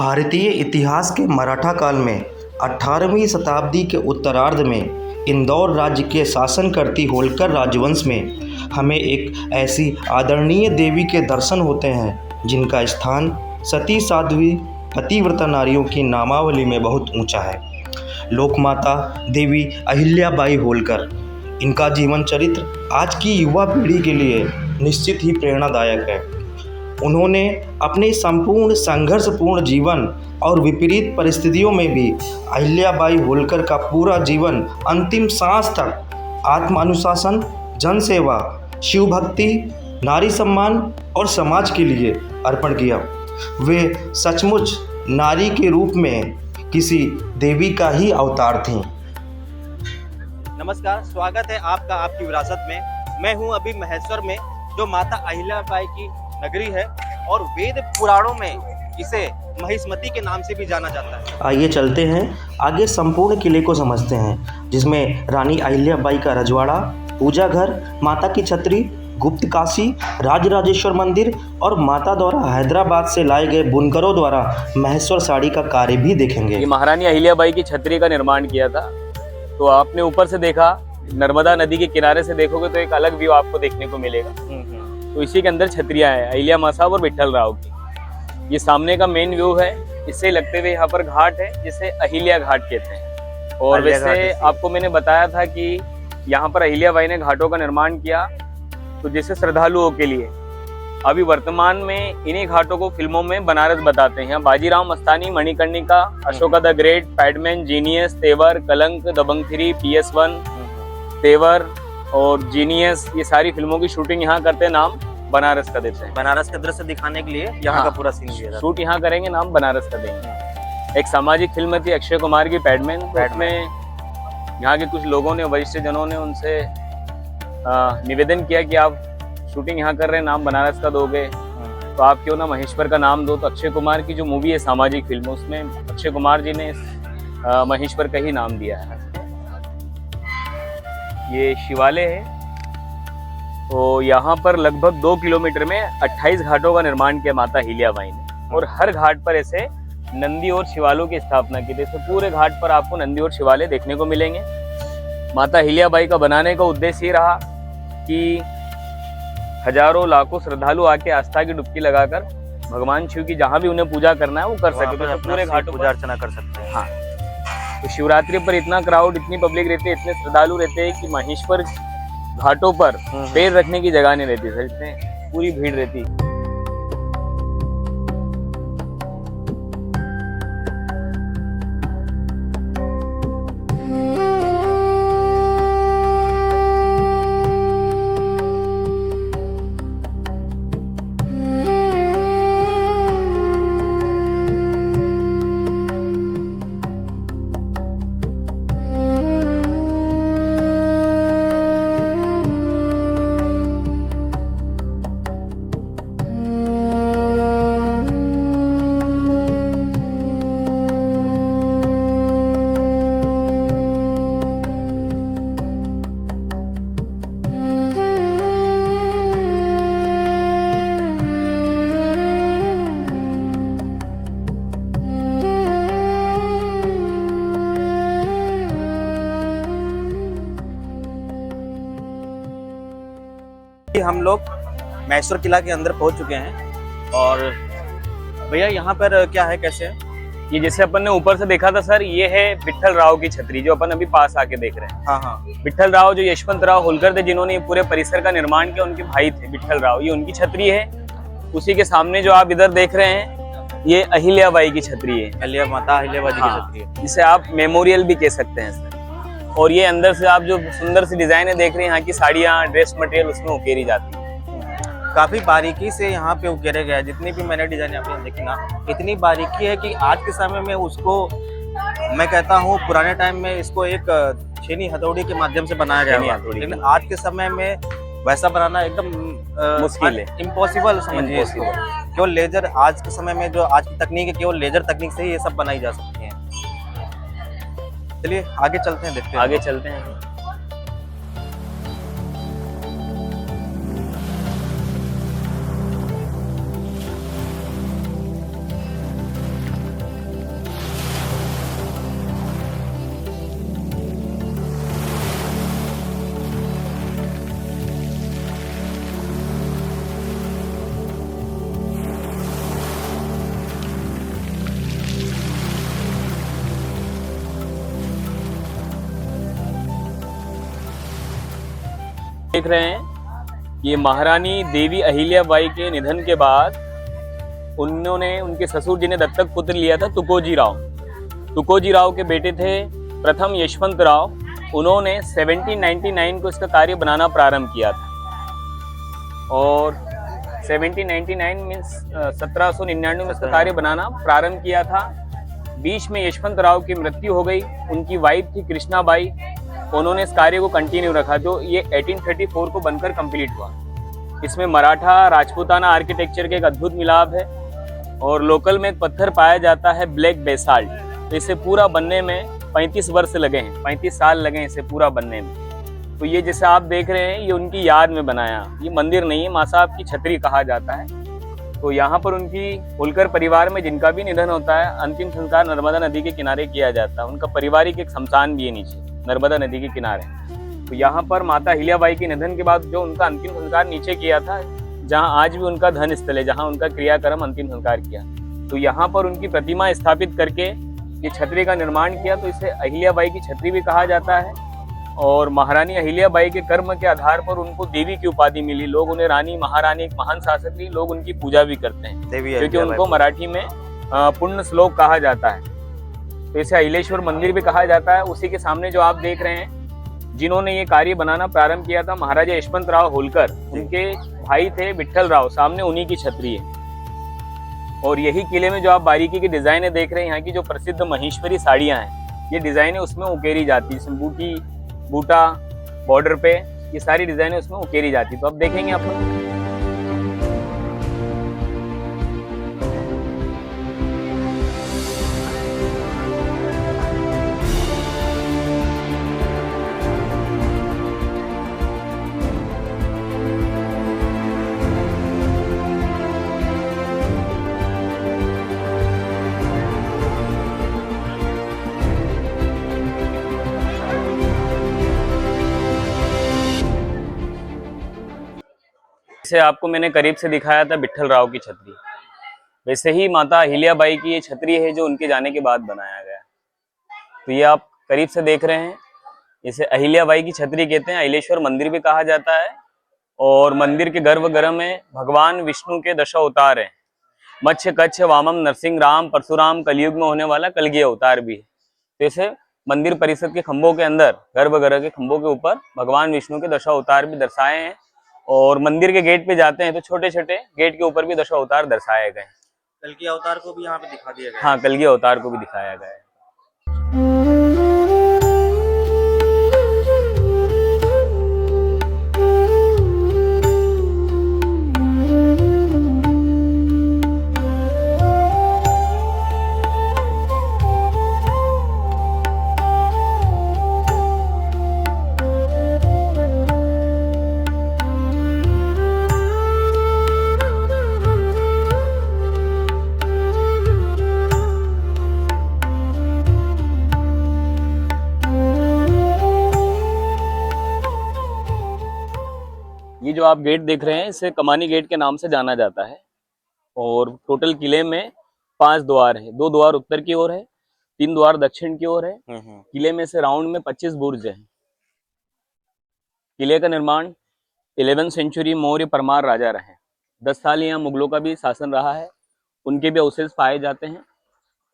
भारतीय इतिहास के मराठा काल में 18वीं शताब्दी के उत्तरार्ध में इंदौर राज्य के शासन करती होलकर राजवंश में हमें एक ऐसी आदरणीय देवी के दर्शन होते हैं जिनका स्थान सती साध्वी पतिव्रता नारियों की नामावली में बहुत ऊंचा है। लोकमाता देवी अहिल्याबाई होलकर, इनका जीवन चरित्र आज की युवा पीढ़ी के लिए निश्चित ही प्रेरणादायक है। उन्होंने अपने संपूर्ण संघर्षपूर्ण जीवन और विपरीत परिस्थितियों में भी अहिल्याबाई होलकर का पूरा जीवन अंतिम सांस तक आत्मानुशासन, जनसेवा, शिव भक्ति, नारी सम्मान और समाज के लिए अर्पण किया। वे सचमुच नारी के रूप में किसी देवी का ही अवतार थीं। नमस्कार, स्वागत है आपका आपकी विरासत में। मैं हूं अभी महेश्वर में, जो माता अहिल्याबाई की नगरी है और वेद पुराणों में इसे महिष्मती के नाम से भी जाना जाता है। आइए चलते हैं आगे, संपूर्ण किले को समझते हैं, जिसमें रानी अहिल्याबाई का रजवाड़ा, पूजा घर, माता की छतरी, गुप्त काशी, राजराजेश्वर मंदिर और माता द्वारा हैदराबाद से लाए गए बुनकरों द्वारा महेश्वर साड़ी का कार्य भी देखेंगे। ये महारानी अहिल्याबाई की छतरी का निर्माण किया था। तो आपने ऊपर से देखा, नर्मदा नदी के किनारे से देखोगे तो एक अलग व्यू आपको देखने को मिलेगा। तो इसी के अंदर छतरियां हैं अहिल्या माँ साहब और विठल राव की। ये सामने का मेन व्यू है। इससे लगते हुए यहाँ पर घाट है जिसे अहिल्या घाट कहते हैं। और वैसे आपको मैंने बताया था कि यहाँ पर अहिल्याबाई ने घाटों का निर्माण किया, तो जैसे श्रद्धालुओं के लिए अभी वर्तमान में इन्हीं घाटों को फिल्मों में बनारस बताते हैं। Bajirao Mastani, Manikarnika, Ashoka the Great, Padman, Genius, Tevar, Kalank, Dabangg 3, PS1, तेवर और जीनियस, ये सारी फिल्मों की शूटिंग यहाँ करते हैं, नाम बनारस का देते हैं। बनारस का दृश्य दिखाने के लिए यहाँ का पूरा सीन लिया शूट यहाँ करेंगे, नाम बनारस का देंगे। एक सामाजिक फिल्म थी अक्षय कुमार की, पैडमैन। में यहाँ के कुछ लोगों ने, वरिष्ठ जनों ने उनसे निवेदन किया कि आप शूटिंग यहाँ कर रहे हैं, नाम बनारस का दोगे तो आप क्यों ना महेश्वर का नाम दो। तो अक्षय कुमार की जो मूवी है सामाजिक फिल्म, उसमें अक्षय कुमार जी ने महेश्वर का ही नाम दिया है। ये शिवालय है। तो यहाँ पर लगभग 2 किलोमीटर में 28 घाटों का निर्माण किया माता अहिल्याबाई ने, और हर घाट पर ऐसे नंदी और शिवालयों की स्थापना की थी। तो पूरे घाट पर आपको नंदी और शिवालय देखने को मिलेंगे। माता अहिल्याबाई का बनाने का उद्देश्य ये रहा कि हजारों लाखों श्रद्धालु आके आस्था की डुबकी लगाकर भगवान शिव की जहाँ भी उन्हें पूजा करना है वो कर सके, तो पूरे घाटों पूजा अर्चना कर सकते हैं। हाँ, तो शिवरात्रि पर इतना क्राउड, इतनी पब्लिक रहती है, इतने श्रद्धालु रहते हैं कि महेश्वर घाटों पर पैर रखने की जगह नहीं रहती सर, इतने पूरी भीड़ रहती। हम लोग महेश्वर किला के अंदर पहुंच चुके हैं। और भैया यहाँ पर क्या है, कैसे है? ये जैसे अपन ने ऊपर से देखा था सर, ये है विठल राव की छतरी, जो अपन अभी पास आके देख रहे हैं। हाँ। विठल राव जो यशवंत राव होलकर थे, जिन्होंने ये पूरे परिसर का निर्माण किया, उनके भाई थे विठल राव। ये उनकी छतरी है। उसी के सामने जो आप इधर देख रहे हैं, ये अहिल्याबाई की छतरी है। माता अहिल्याबाई की छतरी है, जिसे आप मेमोरियल भी कह सकते हैं सर। और ये अंदर से आप जो सुंदर सी डिजाइने देख रहे हैं, यहाँ की साड़ियाँ, ड्रेस मटेरियल उसमें उकेरी जाती है। काफी बारीकी से यहाँ पे उकेरे गया है। जितनी भी मैंने डिजाइन यहाँ पे देखी ना, इतनी बारीकी है कि आज के समय में उसको, मैं कहता हूँ पुराने टाइम में इसको एक छेनी हथौड़ी के माध्यम से बनाया गया, लेकिन आज के समय में वैसा बनाना एकदम मुश्किल है, इम्पॉसिबल समझिए इसको। केवल लेजर, आज के समय में जो आज की तकनीक है, केवल लेजर तकनीक से ही ये सब बनाई जा सकती है। चलिए आगे चलते हैं, देखते हैं। आगे चलते हैं। देख रहे हैं ये महारानी देवी अहिल्याबाई के निधन के बाद उन्होंने उनके ससुर जी ने दत्तक पुत्र लिया था तुकोजी राव। तुकोजी राव के बेटे थे प्रथम यशवंत राव। उन्होंने 1799 को इसका कार्य बनाना प्रारंभ किया था और 1799 मीन्स 1799 में इसका कार्य बनाना प्रारंभ किया था। बीच में यशवंत राव की मृत्यु हो गई। उनकी वाइफ थी कृष्णाबाई, उन्होंने इस कार्य को कंटिन्यू रखा जो ये 1834 को बनकर कंप्लीट हुआ। इसमें मराठा राजपूताना आर्किटेक्चर के एक अद्भुत मिलाप है और लोकल में एक पत्थर पाया जाता है ब्लैक बेसाल्ट। तो इसे पूरा बनने में 35 वर्ष लगे हैं, 35 साल लगे हैं इसे पूरा बनने में। तो ये जैसे आप देख रहे हैं ये उनकी याद में बनाया, ये मंदिर नहीं है, माँ साहब की छतरी कहा जाता है। तो यहाँ पर उनकी होलकर परिवार में जिनका भी निधन होता है अंतिम संस्कार नर्मदा नदी के किनारे किया जाता है। उनका पारिवारिक एक शमशान भी है नीचे नर्मदा नदी के किनारे। तो यहाँ पर माता अहिल्याबाई के निधन के बाद जो उनका अंतिम संस्कार नीचे किया था, जहाँ आज भी उनका धन स्थल है, जहाँ उनका क्रियाक्रम अंतिम संस्कार किया, तो यहाँ पर उनकी प्रतिमा स्थापित करके ये छतरी का निर्माण किया। तो इसे अहिल्याबाई की छतरी भी कहा जाता है और महारानी अहिल्याबाई के कर्म के आधार पर उनको देवी की उपाधि मिली। लोग उन्हें रानी, महारानी, एक महान शासक थी, लोग उनकी पूजा भी करते हैं क्योंकि उनको मराठी में पुण्य श्लोक कहा जाता है। तो इसे अहिलेश्वर मंदिर भी कहा जाता है। उसी के सामने जो आप देख रहे हैं, जिन्होंने ये कार्य बनाना प्रारंभ किया था महाराजा यशवंत राव होलकर, उनके भाई थे विठल राव, सामने उन्हीं की छतरी है। और यही किले में जो आप बारीकी की डिजाइने देख रहे हैं, यहाँ की जो प्रसिद्ध महेश्वरी साड़ियाँ हैं, ये डिजाइने उसमें उकेरी जाती है। बूटी बूटा बॉर्डर पे ये सारी डिजाइनें उसमें उकेरी जाती। तो अब देखेंगे आप लोग। से आपको मैंने करीब से दिखाया था विठल राव की छतरी, वैसे ही माता अहिल्याबाई की ये छतरी है जो उनके जाने के बाद बनाया गया। तो ये आप करीब से देख रहे हैं, इसे अहिल्याबाई की छतरी कहते हैं। अहिलेश्वर मंदिर भी कहा जाता है और मंदिर के गर्भगृह में भगवान विष्णु के 10 अवतार हैं। मत्स्य, कच्छ, वामन, नरसिंह, राम, परशुराम, कलयुग में होने वाला कलगी अवतार भी है। तो इसे मंदिर परिसर के खंभों के अंदर, गर्भगृह के खंभों के ऊपर भगवान विष्णु के 10 अवतार भी दर्शाए हैं। और मंदिर के गेट पे जाते हैं तो छोटे छोटे गेट के ऊपर भी 10 अवतार दर्शाए गए हैं। कल्कि अवतार को भी यहाँ पे दिखा दिया गया। हाँ, कल्कि अवतार को भी दिखाया गया है। ये जो आप गेट देख रहे हैं इसे कमानी गेट के नाम से जाना जाता है और टोटल किले में 5 द्वार है। 2 द्वार उत्तर की ओर है, 3 द्वार दक्षिण की ओर है। किले में से राउंड में 25 बुर्ज है। किले का निर्माण 11वीं सेंचुरी मौर्य परमार राजा रहे। 10 साल यहाँ मुगलों का भी शासन रहा है, उनके भी अवशेष पाए जाते हैं।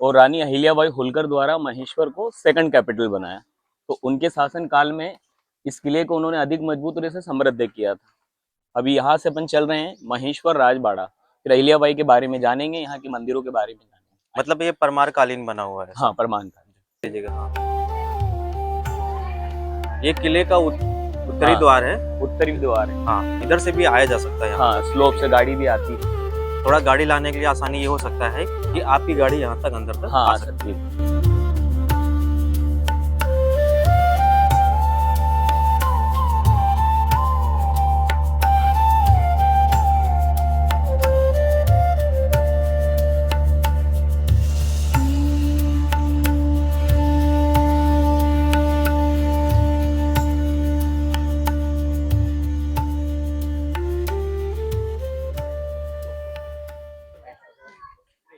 और रानी अहिल्याबाई होलकर द्वारा महेश्वर को 2nd कैपिटल बनाया। तो उनके शासन काल में इस किले को उन्होंने अधिक मजबूत तरह से समृद्ध किया था। अभी यहाँ से अपन चल रहे हैं महेश्वर राजबाड़ा, फिर अहिल्याबाई के बारे में जानेंगे, यहाँ के मंदिरों के बारे में जानेंगे। मतलब ये परमार कालीन बना हुआ है। हाँ, परमार कालीन। हाँ। ये किले का उत्तरी द्वार है। उत्तरी द्वार है। हाँ, इधर से भी आया जा सकता है। हाँ, स्लोप से गाड़ी भी आती है। थोड़ा गाड़ी लाने के लिए आसानी ये हो सकता है कि आपकी गाड़ी यहाँ तक अंदर तक आ सकती है।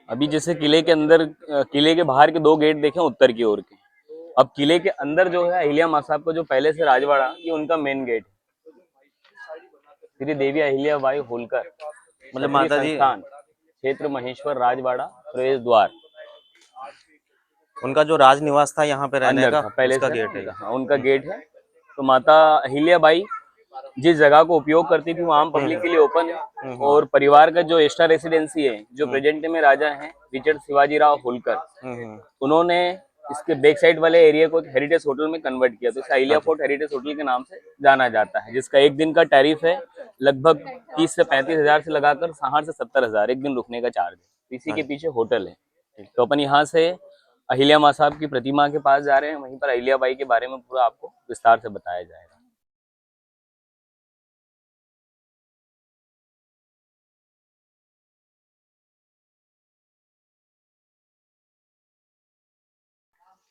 अभी जैसे किले के अंदर, किले के बाहर के 2 गेट देखें उत्तर की ओर के। अब किले के अंदर जो है अहिल्या माँ साहब का जो पहले से राजवाड़ा, ये उनका मेन गेट है। श्री देवी अहिल्याबाई होलकर मतलब माता जी संस्थान, क्षेत्र महेश्वर राजवाड़ा, प्रवेश द्वार उनका जो राजनिवास था यहाँ पे रहने अंदर का, था पहले उसका से गेट है ना, ये। हाँ, उनका गेट है। तो माता अहिल्याबाई जिस जगह को उपयोग करती थी वो आम पब्लिक के लिए ओपन है। और परिवार का जो एक्स्ट्रा रेसिडेंसी है, जो प्रेजेंट में राजा हैं रिचर्ड शिवाजी राव होलकर, उन्होंने इसके बैक साइड वाले एरिया को हेरिटेज होटल में कन्वर्ट किया, तो इसे अहिल्या फोर्ट हेरिटेज होटल के नाम से जाना जाता है, जिसका एक दिन का टैरिफ है लगभग 30 से 35 हजार से लगाकर 60 से 70 हजार एक दिन रुकने का चार्ज है। इसी के पीछे होटल है। तो अपन यहाँ से अहिल्या माँ साहब की प्रतिमा के पास जा रहे हैं, वहीं पर अहिल्याबाई के बारे में पूरा आपको विस्तार से बताया जाएगा।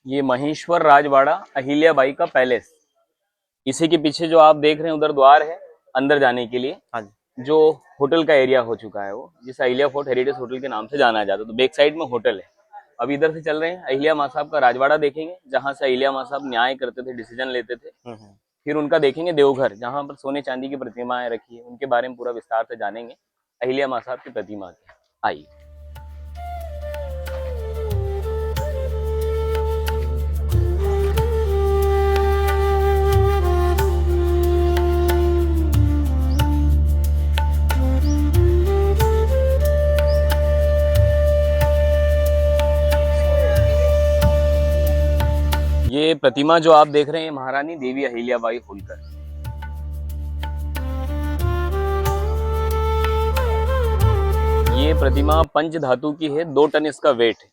ये महेश्वर राजवाड़ा अहिल्याबाई का पैलेस, इसी के पीछे जो आप देख रहे हैं उधर द्वार है अंदर जाने के लिए। हाँ जी। जो होटल का एरिया हो चुका है वो, जिसे अहिल्या फोर्ट हेरिटेज होटल के नाम से जाना जाता है। तो बैक साइड में होटल है। अब इधर से चल रहे हैं, अहिल्या माँ साहब का राजवाड़ा देखेंगे, जहाँ से अहिल्या माँ साहब न्याय करते थे, डिसीजन लेते थे। फिर उनका देखेंगे देवघर, जहाँ पर सोने चांदी की प्रतिमाएं रखी है, उनके बारे में पूरा विस्तार से जानेंगे अहिल्या माँ साहब की प्रतिमा के। आइए। ये प्रतिमा जो आप देख रहे हैं महारानी देवी अहिल्याबाई होलकर। ये प्रतिमा पंच धातु की है, 2 टन इसका वेट है।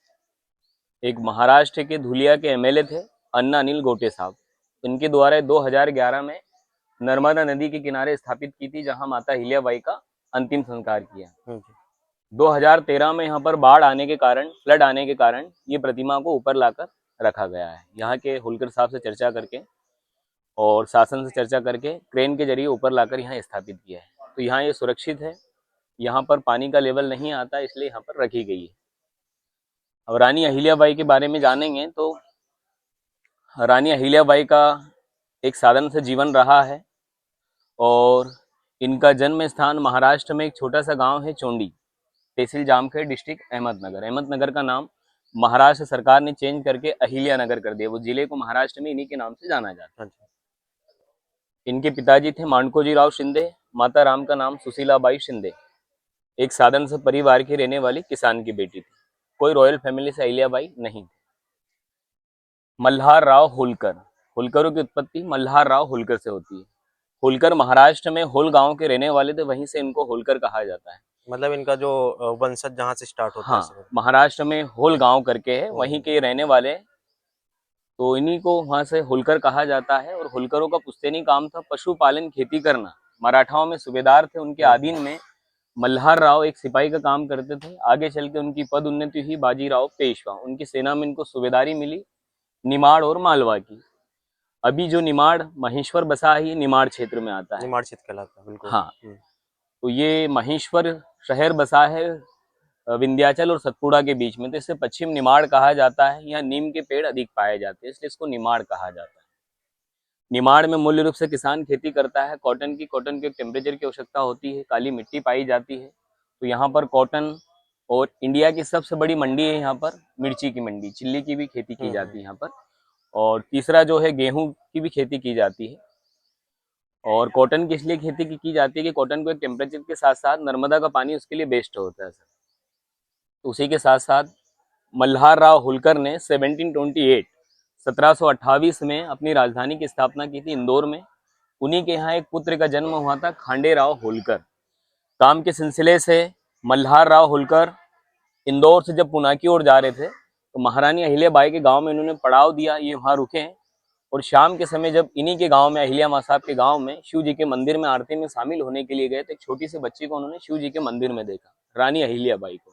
एक महाराष्ट्र के धुलिया के एमएलए थे अन्ना अनिल गोटे साहब, इनके द्वारा 2011 में नर्मदा नदी के किनारे स्थापित की थी, जहां माता अहिल्याबाई का अंतिम संस्कार किया। 2013 में यहाँ पर बाढ़ आने के कारण, फ्लड आने के कारण ये प्रतिमा को ऊपर लाकर रखा गया है। यहाँ के होलकर साहब से चर्चा करके और शासन से चर्चा करके क्रेन के जरिए ऊपर लाकर यहाँ स्थापित किया है। तो यहाँ ये सुरक्षित है, यहाँ पर पानी का लेवल नहीं आता, इसलिए यहाँ पर रखी गई है। अब रानी अहिल्याबाई के बारे में जानेंगे तो रानी अहिल्याबाई का एक साधन से जीवन रहा है और इनका जन्म स्थान महाराष्ट्र में एक छोटा सा गांव है चोंडी, तहसील जामखेड़, डिस्ट्रिक्ट अहमदनगर। अहमदनगर का नाम महाराष्ट्र सरकार ने चेंज करके अहिल्या नगर कर दिया। वो जिले को महाराष्ट्र में इन्हीं के नाम से जाना जाता है। इनके पिताजी थे मांडकोजी राव शिंदे, माता राम का नाम सुशीलाबाई शिंदे। एक साधन से परिवार की रहने वाली किसान की बेटी थी, कोई रॉयल फैमिली से अहिल्याबाई नहीं थी। मल्हार राव होलकर, होलकरों की उत्पत्ति मल्हार राव होलकर से होती है। होलकर महाराष्ट्र में होल गांव के रहने वाले थे, वहीं से इनको होलकर कहा जाता है। मतलब इनका जो वंशज जहाँ से स्टार्ट होता है। हाँ, महाराष्ट्र में होल गांव करके है, वहीं के रहने वाले, तो इन्हीं को वहां से होलकर कहा जाता है। और होलकरों का पुश्तैनी काम था पशुपालन, खेती करना। मराठाओं में सूबेदार थे, उनके अधीन में मल्हार राव एक सिपाही का काम करते थे। आगे चल के उनकी पद उन्नति हुई बाजीराव पेशवा, उनकी सेना में इनको सूबेदारी मिली निमाड़ और मालवा की। अभी जो निमाड़ महेश्वर बसा है, ये निमाड़ क्षेत्र में आता है। निमाड़ क्षेत्र कहलाता है, बिल्कुल। हाँ, तो ये महेश्वर शहर बसा है विंध्याचल और सतपुड़ा के बीच में, तो इसे पश्चिम निमाड़ कहा जाता है। यहाँ नीम के पेड़ अधिक पाए जाते हैं, इसलिए इसको निमाड़ कहा जाता है। निमाड़ में मूल्य रूप से किसान खेती करता है कॉटन की। कॉटन की टेम्परेचर की आवश्यकता होती है, काली मिट्टी पाई जाती है, तो यहाँ पर कॉटन। और इंडिया की सबसे बड़ी मंडी है यहाँ पर मिर्ची की मंडी, चिल्ली की भी खेती की जाती है यहाँ पर। और तीसरा जो है गेहूं की भी खेती की जाती है। और कॉटन की इसलिए खेती की जाती है कि कॉटन को एक टेम्परेचर के साथ साथ नर्मदा का पानी उसके लिए बेस्ट होता है सर। तो उसी के साथ साथ मल्हार राव होलकर ने 1728 में अपनी राजधानी की स्थापना की थी इंदौर में। उन्हीं के यहाँ एक पुत्र का जन्म हुआ था, खांडे राव होलकर। काम के सिलसिले से मल्हार राव होलकर इंदौर से जब पुणे की ओर जा रहे थे, तो महारानी अहिल्याबाई के गांव में इन्होंने पड़ाव दिया, ये वहाँ रुके हैं। और शाम के समय जब इन्हीं के गांव में, अहिल्या माँ साहब के गांव में, शिव जी के मंदिर में आरती में शामिल होने के लिए गए, तो एक छोटी सी बच्ची को उन्होंने शिव जी के मंदिर में देखा, रानी अहिल्याबाई को।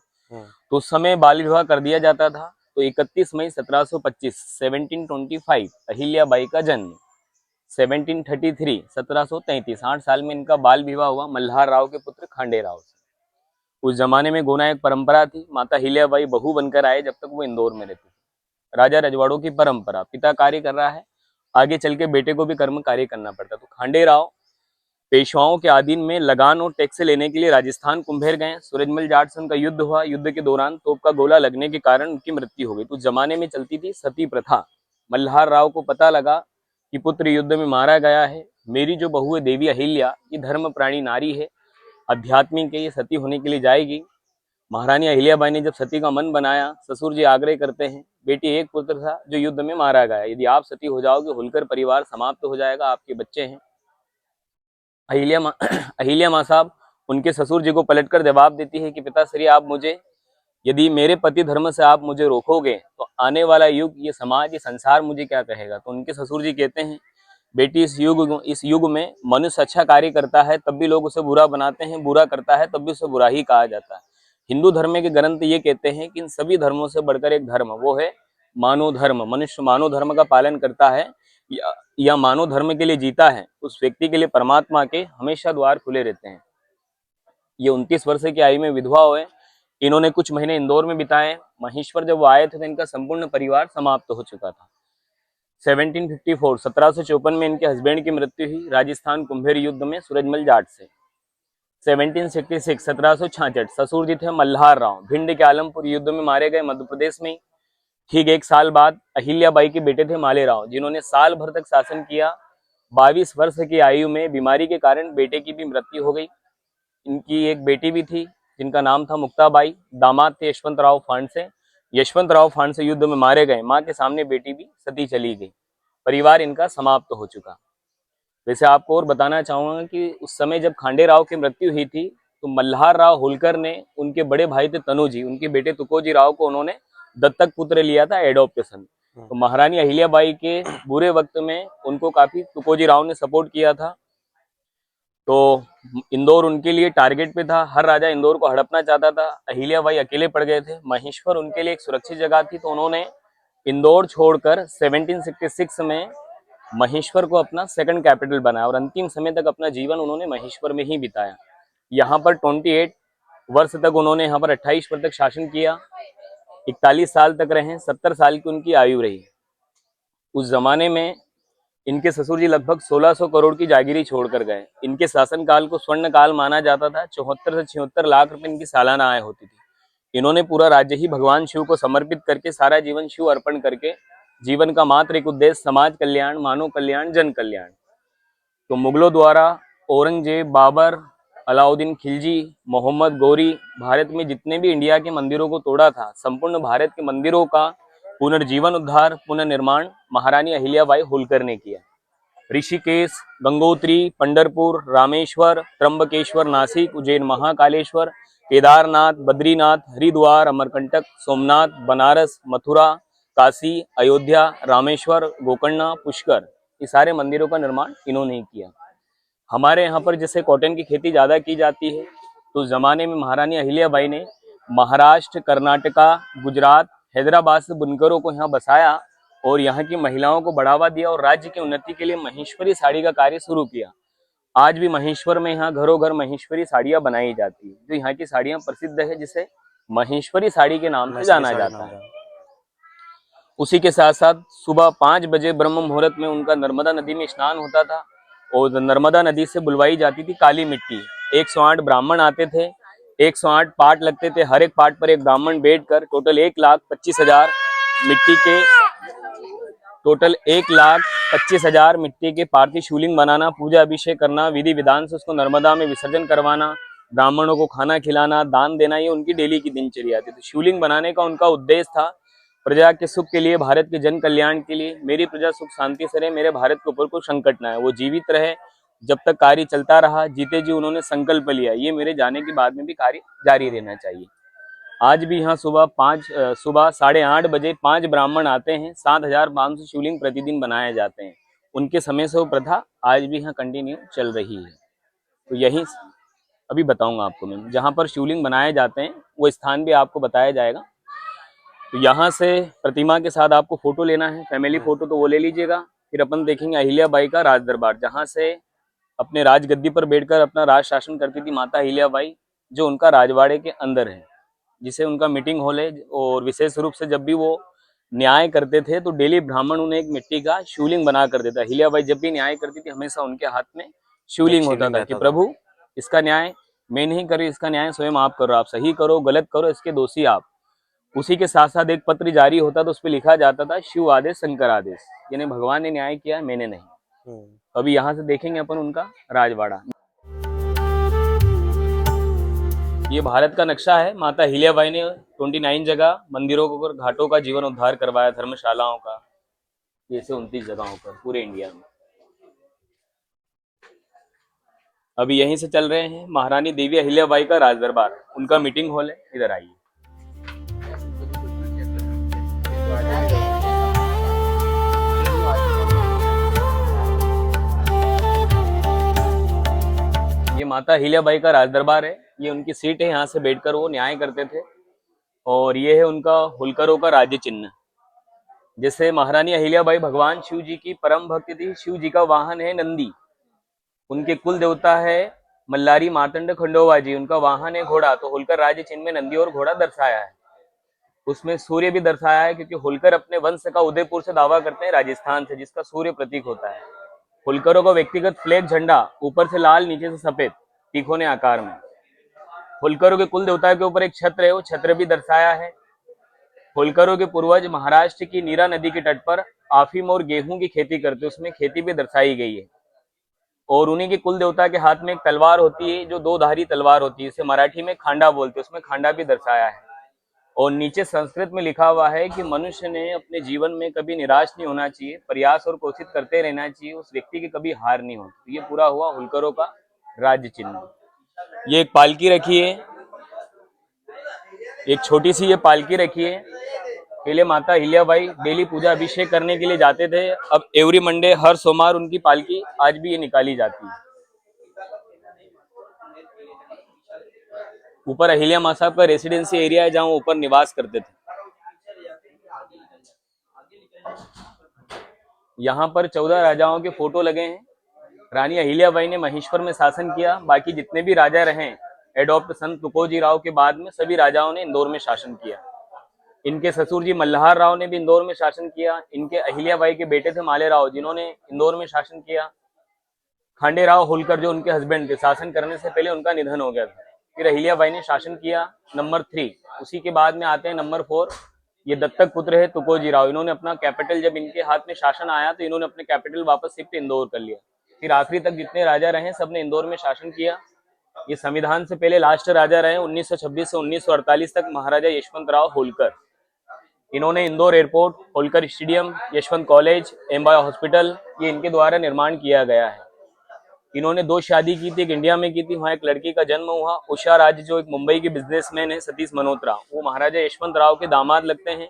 तो उस समय बाल विवाह कर दिया जाता था। तो 31 मई 1725 अहिल्याबाई का जन्म, 1733 8 साल में इनका बाल विवाह हुआ मल्हार राव के पुत्र खांडे राव से। उस जमाने में गोना एक परंपरा थी, माता अहिल्याबाई बहू बनकर आए जब तक वो इंदौर में रहती थी। राजा रजवाड़ों की परंपरा, पिता कार्य कर रहा है, आगे चल के बेटे को भी कर्म कार्य करना पड़ता। तो खांडे राव पेशवाओं के अधीन में लगान और टैक्स लेने के लिए राजस्थान कुंभेर गए। सूरजमल जाट से उनका युद्ध हुआ। युद्ध के दौरान तोप का गोला लगने के कारण उनकी मृत्यु हो गई। तो उस जमाने में चलती थी सती प्रथा। मल्हार राव को पता लगा कि पुत्र युद्ध में मारा गया है, मेरी जो बहू है देवी अहिल्या, ये धर्म प्राणी नारी है, आध्यात्मिक है, ये सती होने के लिए जाएगी। महारानी अहिल्याबाई ने जब सती का मन बनाया, ससुर जी आग्रह करते हैं, बेटी एक पुत्र था जो युद्ध में मारा गया, यदि आप सती हो जाओगे होलकर परिवार समाप्त हो जाएगा, आपके बच्चे हैं। अहिल्या माँ साहब उनके ससुर जी को पलटकर जवाब देती है कि पिताश्री, आप मुझे, यदि मेरे पति धर्म से आप मुझे रोकोगे तो आने वाला युग, ये समाज, ये संसार मुझे क्या कहेगा। तो उनके ससुर जी कहते हैं, बेटी इस युग में मनुष्य अच्छा कार्य करता है तब भी लोग उसे बुरा बनाते हैं, बुरा करता है तब भी उसे बुरा ही कहा जाता है। हिंदू धर्म के ग्रंथ ये कहते हैं कि इन सभी धर्मों से बढ़कर एक धर्म, वो है मानव धर्म। मनुष्य मानव धर्म का पालन करता है या मानव धर्म के लिए जीता है, उस व्यक्ति के लिए परमात्मा के हमेशा द्वार खुले रहते हैं। ये 29 वर्ष की आयु में विधवा हुए। इन्होंने कुछ महीने इंदौर में बिताए। महेश्वर जब वो आए थे तो इनका संपूर्ण परिवार समाप्त हो चुका था। 1754 में इनके हस्बैंड की मृत्यु हुई राजस्थान कुंभेर युद्ध में सूरजमल जाट से। 1766 ससुर जी थे मल्हार राव, भिंड के आलमपुर युद्ध में मारे गए, मध्य प्रदेश में। ठीक एक साल बाद अहिल्याबाई के बेटे थे मालेराव, जिन्होंने साल भर तक शासन किया। 22 वर्ष की आयु में बीमारी के कारण बेटे की भी मृत्यु हो गई। इनकी एक बेटी भी थी जिनका नाम था मुक्ताबाई, दामाद थे यशवंतराव फांडसे। यशवंतराव फांडसे युद्ध में मारे गए। मां के सामने बेटी भी सती चली गई। परिवार इनका समाप्त हो चुका। वैसे आपको और बताना चाहूंगा कि उस समय जब खांडे राव की मृत्यु हुई थी तो मल्हार राव होलकर ने, उनके बड़े भाई थे तनुजी, उनके बेटे तुकोजी राव को उन्होंने दत्तक पुत्र लिया था, एडॉप्टेशन। तो महारानी अहिल्याबाई के बुरे वक्त में उनको काफी तुकोजी राव ने सपोर्ट किया था। तो इंदौर उनके लिए टारगेट पे था, हर राजा इंदौर को हड़पना चाहता था। अहिल्याबाई अकेले पड़ गए थे। महेश्वर उनके लिए एक सुरक्षित जगह थी, तो उन्होंने इंदौर छोड़कर 1766 में महेश्वर को अपना सेकंड कैपिटल बनाया और अंतिम समय तक अपना जीवन उन्होंने महेश्वर में ही बिताया। यहाँ पर 28 वर्ष तक उन्होंने यहाँ पर 28 वर्ष तक शासन किया। 41 साल तक रहे। 70 साल की उनकी आयु रही। उस जमाने में इनके ससुर जी लगभग 1600 करोड़ की जागीरी छोड़कर गए। इनके शासनकाल को स्वर्ण काल माना जाता था। 74 से 76 लाख रुपए इनकी सालाना आय होती थी। इन्होंने पूरा राज्य ही भगवान शिव को समर्पित करके, सारा जीवन शिव अर्पण करके, जीवन का मात्र एक उद्देश्य समाज कल्याण, मानव कल्याण, जन कल्याण। तो मुगलों द्वारा औरंगजेब, बाबर, अलाउद्दीन खिलजी, मोहम्मद गौरी, भारत में जितने भी इंडिया के मंदिरों को तोड़ा था, संपूर्ण भारत के मंदिरों का पुनर्जीवन, उद्धार, पुनर्निर्माण महारानी अहिल्याबाई होलकर ने किया। ऋषिकेश, गंगोत्री, पंढरपुर, रामेश्वर, त्र्यंबकेश्वर, नासिक, उज्जैन, महाकालेश्वर, केदारनाथ, बद्रीनाथ, हरिद्वार, अमरकंटक, सोमनाथ, बनारस, मथुरा, काशी, अयोध्या, रामेश्वर, गोकर्ण, पुष्कर, ये सारे मंदिरों का निर्माण इन्होंने ही किया। हमारे यहाँ पर जैसे कॉटन की खेती ज़्यादा की जाती है, तो उस जमाने में महारानी अहिल्याबाई ने महाराष्ट्र, कर्नाटका, गुजरात, हैदराबाद से बुनकरों को यहाँ बसाया और यहाँ की महिलाओं को बढ़ावा दिया और राज्य की उन्नति के लिए महेश्वरी साड़ी का कार्य शुरू किया। आज भी महेश्वर में यहाँ घरों घर महेश्वरी साड़ियाँ बनाई जाती है, जो यहाँ की साड़ियाँ प्रसिद्ध है, जिसे महेश्वरी साड़ी के नाम से जाना जाता है। उसी के साथ साथ सुबह 5 बजे ब्रह्म मुहूर्त में उनका नर्मदा नदी में स्नान होता था और नर्मदा नदी से बुलवाई जाती थी काली मिट्टी। 108 ब्राह्मण आते थे, 108 पाठ लगते थे, हर एक पाठ पर एक ब्राह्मण बैठकर टोटल 1,25,000 मिट्टी के मिट्टी के पार्थिव शिवलिंग बनाना, पूजा अभिषेक करना, विधि विधान से उसको नर्मदा में विसर्जन करवाना, ब्राह्मणों को खाना खिलाना, दान देना, ये उनकी डेली की दिनचर्या थी। तो शिवलिंग बनाने का उनका उद्देश्य था प्रजा के सुख के लिए, भारत के जन कल्याण के लिए। मेरी प्रजा सुख शांति से रहे, मेरे भारत के ऊपर कोई संकट ना है, वो जीवित रहे। जब तक कार्य चलता रहा, जीते जी उन्होंने संकल्प लिया, ये मेरे जाने के बाद में भी कार्य जारी रहना चाहिए। आज भी यहाँ सुबह 8:30 बजे 5 ब्राह्मण आते हैं, 7,500 शिवलिंग प्रतिदिन बनाए जाते हैं। उनके समय से वो प्रथा आज भी यहाँ कंटिन्यू चल रही है। तो यही अभी बताऊंगा आपको मैं, जहाँ पर शिवलिंग बनाए जाते हैं वो स्थान भी आपको बताया जाएगा। तो यहाँ से प्रतिमा के साथ आपको फोटो लेना है, फैमिली फोटो तो वो ले लीजिएगा। फिर अपन देखेंगे अहिल्याबाई का राज दरबार, जहाँ से अपने राजगद्दी पर बैठकर अपना राज शासन करती थी माता अहिल्याबाई, जो उनका राजवाड़े के अंदर है, जिसे उनका मीटिंग हॉल है। और विशेष रूप से जब भी वो न्याय करते थे तो डेली ब्राह्मण उन्हें एक मिट्टी का शिवलिंग बना कर देता। अहिल्याबाई जब भी न्याय करती थी हमेशा उनके हाथ में शिवलिंग एक होता शिवलिंग था कि रहता था। प्रभु इसका न्याय मैं नहीं करूँ, इसका न्याय स्वयं आप करो, आप सही करो गलत करो इसके दोषी आप। उसी के साथ साथ एक पत्र जारी होता तो उस पर लिखा जाता था शिव आदेश शंकर आदेश, यानी भगवान ने न्याय किया मैंने नहीं। अभी यहाँ से देखेंगे अपन उनका राजवाड़ा। ये भारत का नक्शा है। माता हिल्याबाई ने 29 जगह मंदिरों को और घाटों का जीवन उद्धार करवाया, धर्मशालाओं का, जैसे 29 जगहों पर पूरे इंडिया में। अभी यहीं से चल रहे हैं महारानी देवी अहिल्याबाई का राज दरबार, उनका मीटिंग हॉल है, इधर आइए। ये माता अहिल्याबाई का राज दरबार है, ये उनकी सीट है, यहाँ से बैठकर वो न्याय करते थे। और ये है उनका होलकरों का राज्य चिन्ह। जैसे महारानी अहिल्याबाई भगवान शिव जी की परम भक्त थी, शिव जी का वाहन है नंदी, उनके कुल देवता है मल्लारी मार्तंड खंडोबा जी, उनका वाहन है घोड़ा। तो होलकर राज्य चिन्ह में नंदी और घोड़ा दर्शाया है। उसमें सूर्य भी दर्शाया है, क्योंकि होलकर अपने वंश का उदयपुर से दावा करते हैं, राजस्थान से, जिसका सूर्य प्रतीक होता है। होलकरों का व्यक्तिगत फ्लैग झंडा ऊपर से लाल नीचे से सफेद तिकोने आकार में। होलकरों के कुल देवता के ऊपर एक छत्र है, वो छत्र भी दर्शाया है। होलकरों के पूर्वज महाराष्ट्र की नीरा नदी के तट पर अफीम और गेहूं की खेती करते, उसमें खेती भी दर्शाई गई है। और उन्हीं के कुल देवता के हाथ में एक तलवार होती है, जो दो धारी तलवार होती है, इसे मराठी में खांडा बोलते हैं, उसमें खांडा भी दर्शाया है। और नीचे संस्कृत में लिखा हुआ है कि मनुष्य ने अपने जीवन में कभी निराश नहीं होना चाहिए, प्रयास और कोशिश करते रहना चाहिए, उस व्यक्ति की कभी हार नहीं होती। तो ये पूरा हुआ होलकरों का राज्य चिन्ह। ये एक पालकी रखी है, एक छोटी सी ये पालकी रखी है। पहले माता हिल्याबाई डेली पूजा अभिषेक करने के लिए जाते थे, अब एवरी मंडे हर सोमवार उनकी पालकी आज भी ये निकाली जाती है। ऊपर अहिल्या माँ साहब का रेसिडेंसी एरिया है, जहां वो ऊपर निवास करते थे। यहाँ पर 14 राजाओं के फोटो लगे हैं। रानी अहिल्याबाई ने महेश्वर में शासन किया, बाकी जितने भी राजा रहे एडॉप्ट संत तुकोजी राव के बाद में सभी राजाओं ने इंदौर में शासन किया। इनके ससुर जी मल्हार राव ने भी इंदौर में शासन किया। इनके अहिल्याबाई के बेटे थे माले राव, जिन्होंने इंदौर में शासन किया। खांडे राव होलकर जो उनके हस्बैंड थे, शासन करने से पहले उनका निधन हो गया था। फिर अहिल्याबाई ने शासन किया नंबर 3। उसी के बाद में आते हैं नंबर 4, ये दत्तक पुत्र है तुकोजी राव। इन्होंने अपना कैपिटल, जब इनके हाथ में शासन आया तो इन्होंने अपने कैपिटल वापस शिफ्ट इंदौर कर लिया। फिर आखिरी तक जितने राजा रहे सबने इंदौर में शासन किया। ये संविधान से पहले लास्ट राजा रहे 1926 से 1948 तक, महाराजा यशवंतराव होलकर। इन्होंने Indore airport, Holkar stadium, Yashwant college, M Y hospital, ये इनके द्वारा निर्माण किया गया है। इन्होंने 2 शादी की थी, एक इंडिया में की थी, वहाँ एक लड़की का जन्म हुआ। उषा राज जो एक मुंबई के बिजनेसमैन है, सतीश मल्होत्रा, वो महाराजा यशवंत राव के दामाद लगते हैं।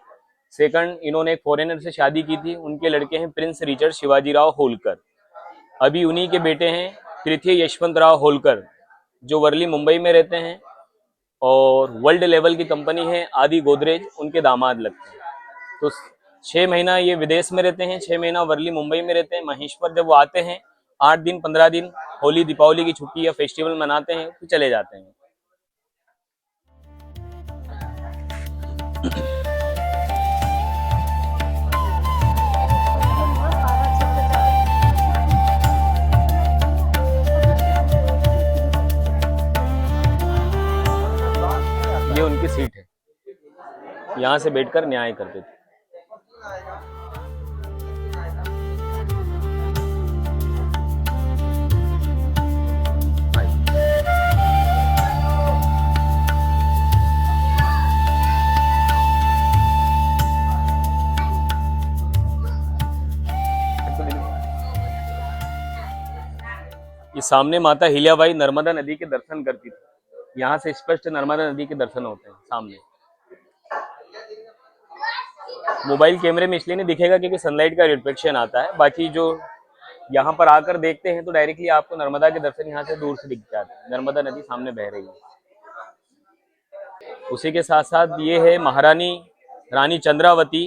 सेकंड, इन्होंने एक फॉरेनर से शादी की थी, उनके लड़के हैं प्रिंस रिचर्ड शिवाजी राव होलकर। अभी उन्हीं के बेटे हैं तृतीय यशवंत राव होलकर, जो वर्ली मुंबई में रहते हैं। और वर्ल्ड लेवल की कंपनी है आदि गोदरेज, उनके दामाद लगते हैं। तो 6 महीना ये विदेश में रहते हैं, 6 महीना वर्ली मुंबई में रहते हैं। महेश्वर जब वो आते हैं 8 दिन 15 दिन होली दीपावली की छुट्टी या फेस्टिवल मनाते हैं, फिर चले जाते हैं। ये उनकी सीट है, यहाँ से बैठकर न्याय करते थे। ये सामने माता हिल्याबाई नर्मदा नदी के दर्शन करती थी। यहाँ से स्पष्ट नर्मदा नदी के दर्शन होते हैं सामने। मोबाइल कैमरे में इसलिए नहीं दिखेगा क्योंकि सनलाइट का रिफ्लेक्शन आता है, बाकी जो यहाँ पर आकर देखते हैं तो डायरेक्टली आपको नर्मदा के दर्शन यहाँ से दूर से दिख जाते हैं। नर्मदा नदी सामने बह रही है। उसी के साथ साथ ये है महारानी रानी चंद्रावती